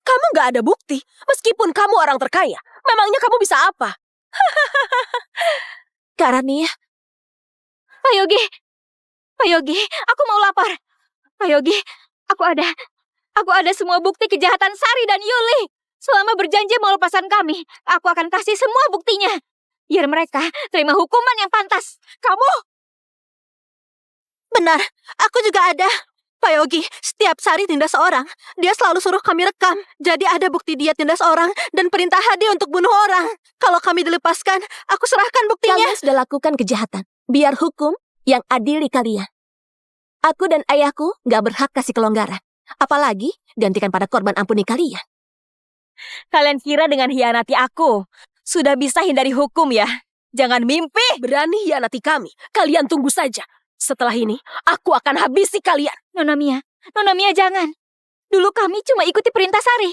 Kamu gak ada bukti, meskipun kamu orang terkaya. Memangnya kamu bisa apa? Kak Rania. Pak Yogi, aku mau lapor. Pak Yogi, aku ada semua bukti kejahatan Sari dan Yuli. Selama berjanji mau lepaskan kami, aku akan kasih semua buktinya. Biar mereka terima hukuman yang pantas. Kamu? Benar, aku juga ada. Pak Yogi, setiap Sari tindas orang, dia selalu suruh kami rekam. Jadi ada bukti dia tindas orang dan perintah Hadi untuk bunuh orang. Kalau kami dilepaskan, aku serahkan buktinya. Kalian sudah lakukan kejahatan. Biar hukum yang adili kalian. Aku dan ayahku gak berhak kasih kelonggaran. Apalagi gantikan pada korban ampuni kalian. Kalian kira dengan hianati aku sudah bisa hindari hukum ya? Jangan mimpi. Berani hianati kami. Kalian tunggu saja. Setelah ini, aku akan habisi kalian. Nona Mia jangan. Dulu kami cuma ikuti perintah Sari.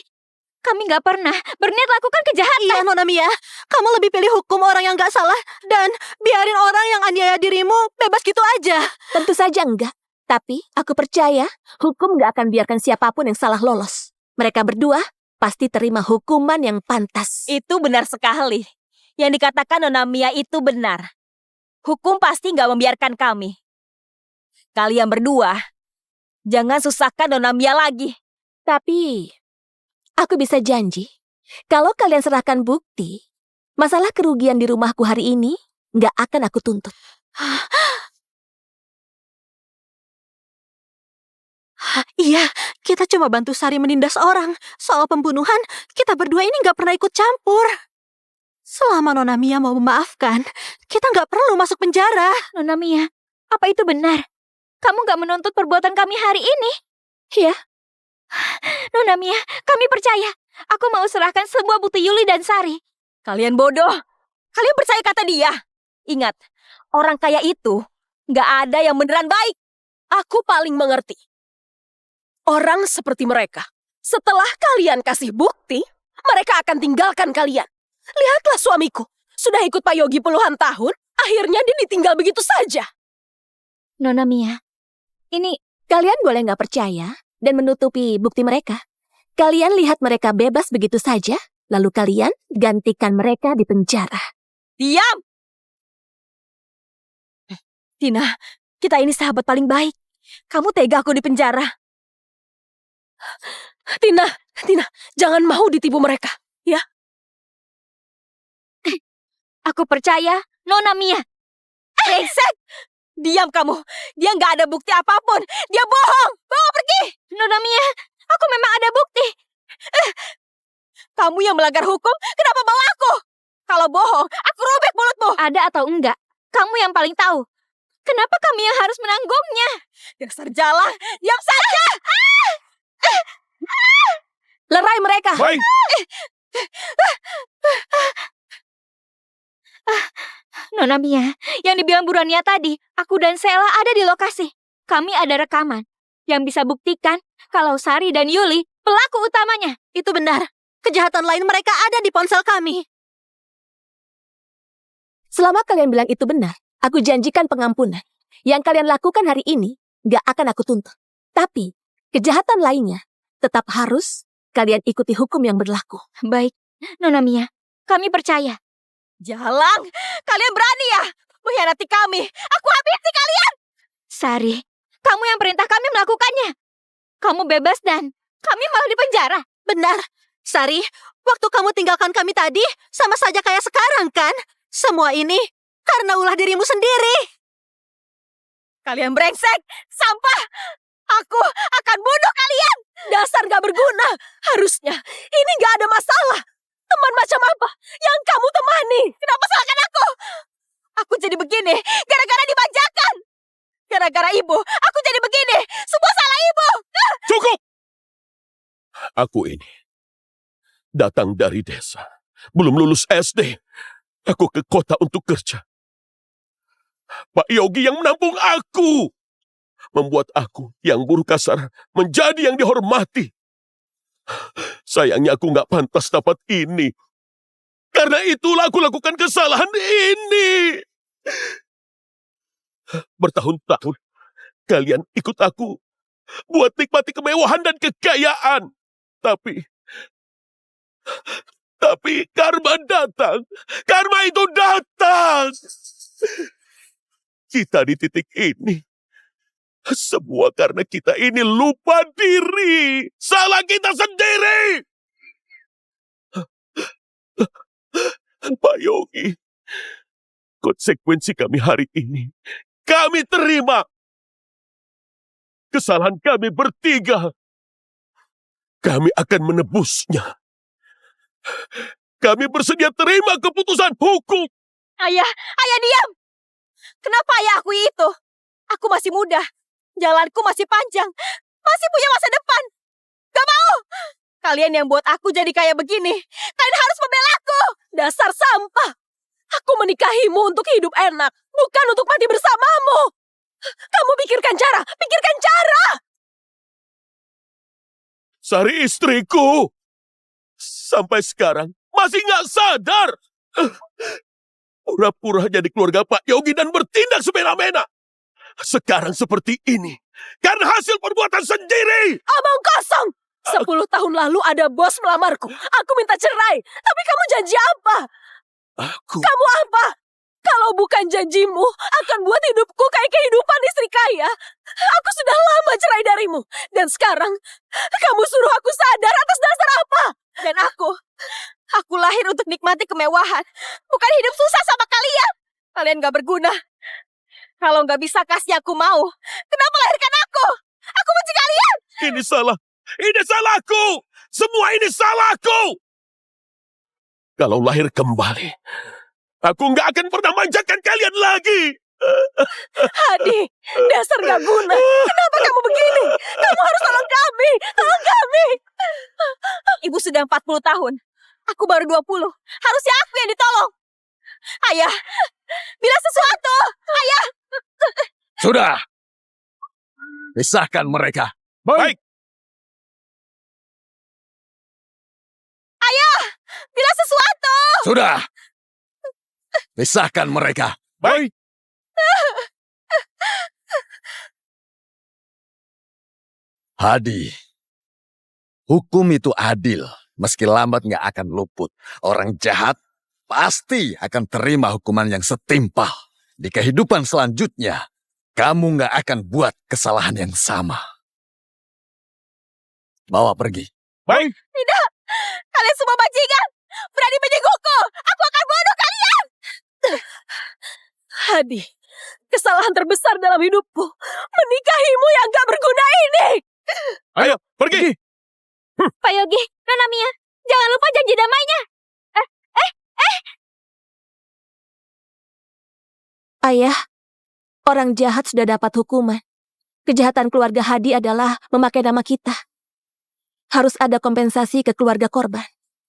Kami gak pernah berniat lakukan kejahatan. Iya, Nona Mia. Kamu lebih pilih hukum orang yang gak salah dan biarin orang yang aniaya dirimu bebas gitu aja. Tentu saja enggak. Tapi aku percaya hukum gak akan biarkan siapapun yang salah lolos. Mereka berdua pasti terima hukuman yang pantas. Itu benar sekali. Yang dikatakan Nona Mia itu benar. Hukum pasti gak membiarkan kami. Kalian berdua, jangan susahkan Nona Mia lagi. Tapi, aku bisa janji, kalau kalian serahkan bukti, masalah kerugian di rumahku hari ini gak akan aku tuntut. Iya, kita cuma bantu Sari menindas orang. Soal pembunuhan, kita berdua ini gak pernah ikut campur. Selama Nona Mia mau memaafkan, kita gak perlu masuk penjara. Nona Mia, apa itu benar? Kamu gak menuntut perbuatan kami hari ini? Iya. Nona Mia, kami percaya. Aku mau serahkan semua bukti Yuli dan Sari. Kalian bodoh. Kalian percaya kata dia. Ingat, orang kaya itu gak ada yang beneran baik. Aku paling mengerti. Orang seperti mereka, setelah kalian kasih bukti, mereka akan tinggalkan kalian. Lihatlah suamiku, sudah ikut Pak Yogi puluhan tahun, akhirnya dia ditinggal begitu saja. Nona Mia, ini Kalian boleh nggak percaya dan menutupi bukti mereka. Kalian lihat mereka bebas begitu saja, lalu kalian gantikan mereka di penjara. Diam! Tina, kita ini sahabat paling baik. Kamu tega aku di penjara. Tina, jangan mau ditipu mereka, ya? aku percaya Nona Mia. Brengsek! Diam kamu. Dia nggak ada bukti apapun. Dia bohong. Bawa pergi. Nona Mia, aku memang ada bukti. Kamu yang melanggar hukum, kenapa bawa aku? Kalau bohong, aku robek mulutmu. Ada atau enggak, kamu yang paling tahu. Kenapa kami yang harus menanggungnya? Dasar jalang, diam saja. Lerai mereka. Baik. Nona Mia, yang dibilang Bu Rania tadi, aku dan Sela ada di lokasi. Kami ada rekaman yang bisa buktikan kalau Sari dan Yuli pelaku utamanya. Itu benar. Kejahatan lain mereka ada di ponsel kami. Selama kalian bilang itu benar, aku janjikan pengampunan. Yang kalian lakukan hari ini gak akan aku tuntut. Tapi kejahatan lainnya tetap harus kalian ikuti hukum yang berlaku. Baik, Nona Mia, kami percaya. Jalang, kalian berani ya mengkhianati kami. Aku habisi kalian. Sari, kamu yang perintah kami melakukannya. Kamu bebas dan kami malah dipenjara. Benar. Sari, waktu kamu tinggalkan kami tadi, sama saja kayak sekarang kan? Semua ini karena ulah dirimu sendiri. Kalian brengsek, sampah. Aku akan bunuh kalian. Dasar gak berguna. Harusnya ini gak ada masalah. Teman macam apa yang kamu temani? Kenapa salahkan aku? Aku jadi begini gara-gara dimanjakan. Gara-gara ibu, aku jadi begini. Semua salah ibu. Cukup! Aku ini datang dari desa. Belum lulus SD. Aku ke kota untuk kerja. Pak Yogi yang menampung aku. Membuat aku yang buruk kasar menjadi yang dihormati. Sayangnya aku nggak pantas dapat ini. Karena itulah aku lakukan kesalahan ini. Bertahun-tahun kalian ikut aku buat nikmati kemewahan dan kekayaan. Tapi karma datang. Karma itu datang. Kita di titik ini. Semua karena kita ini lupa diri. Salah kita sendiri. Pak Yogi, konsekuensi kami hari ini, kami terima. Kesalahan kami bertiga. Kami akan menebusnya. Kami bersedia terima keputusan hukum. Ayah diam. Kenapa ayah aku itu? Aku masih muda. Jalanku masih panjang. Masih punya masa depan. Gak mau! Kalian yang buat aku jadi kayak begini. Kalian harus membela aku. Dasar sampah. Aku menikahimu untuk hidup enak. Bukan untuk mati bersamamu. Kamu pikirkan cara. Pikirkan cara. Sari istriku. Sampai sekarang masih nggak sadar. Pura-pura jadi keluarga Pak Yogi dan bertindak semena-mena. Sekarang seperti ini. Karena hasil perbuatan sendiri. Omong kosong. 10 tahun lalu ada bos melamarku. Aku minta cerai. Tapi kamu janji apa? Aku... Kamu apa? Kalau bukan janjimu, akan buat hidupku kayak kehidupan istri kaya. Aku sudah lama cerai darimu. Dan sekarang, kamu suruh aku sadar atas dasar apa? Dan aku lahir untuk nikmati kemewahan. Bukan hidup susah sama kalian. Kalian gak berguna. Kalau gak bisa kasih aku mau, kenapa lahirkan aku? Aku benci kalian. Ini salah. Ini salahku. Semua ini salahku. Kalau lahir kembali, aku nggak akan pernah manjakan kalian lagi. Hadi, dasar gak guna. Kenapa kamu begini? Kamu harus tolong kami. Tolong kami. Ibu sudah 40 tahun. Aku baru 20. Harusnya aku yang ditolong. Ayah, bilang sesuatu. Ayah. Sudah. Pisahkan mereka. Baik. Ayah, bilang sesuatu. Sudah. Pisahkan mereka. Baik. Hadi, hukum itu adil. Meski lambat nggak akan luput. Orang jahat pasti akan terima hukuman yang setimpal. Di kehidupan selanjutnya, kamu nggak akan buat kesalahan yang sama. Bawa pergi. Baik. Tidak, kalian semua bajingan. Berani menyenggolku. Aku akan bunuh kalian. Hadi, kesalahan terbesar dalam hidupku. Menikahimu yang gak berguna ini. Ayo, pergi. Pak Yogi, Nona Mia, jangan lupa janji damainya. Ayah, orang jahat sudah dapat hukuman. Kejahatan keluarga Hadi adalah memakai nama kita. Harus ada kompensasi ke keluarga korban.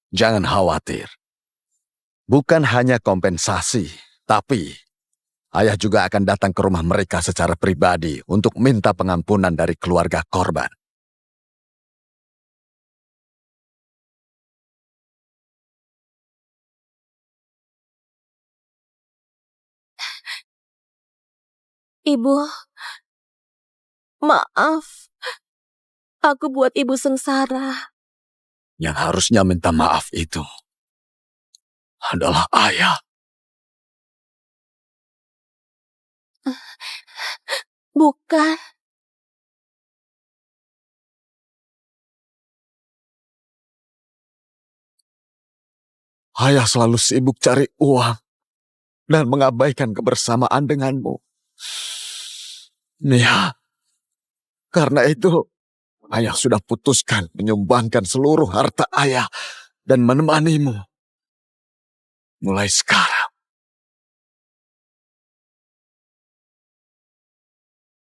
Jangan khawatir. Bukan hanya kompensasi, tapi ayah juga akan datang ke rumah mereka secara pribadi untuk minta pengampunan dari keluarga korban. Ibu, maaf. Aku buat ibu sengsara. Yang harusnya minta maaf itu adalah ayah. Bukan. Ayah selalu sibuk cari uang dan mengabaikan kebersamaan denganmu. Nia, karena itu ayah sudah putuskan menyumbangkan seluruh harta ayah dan menemanimu. Mulai sekarang.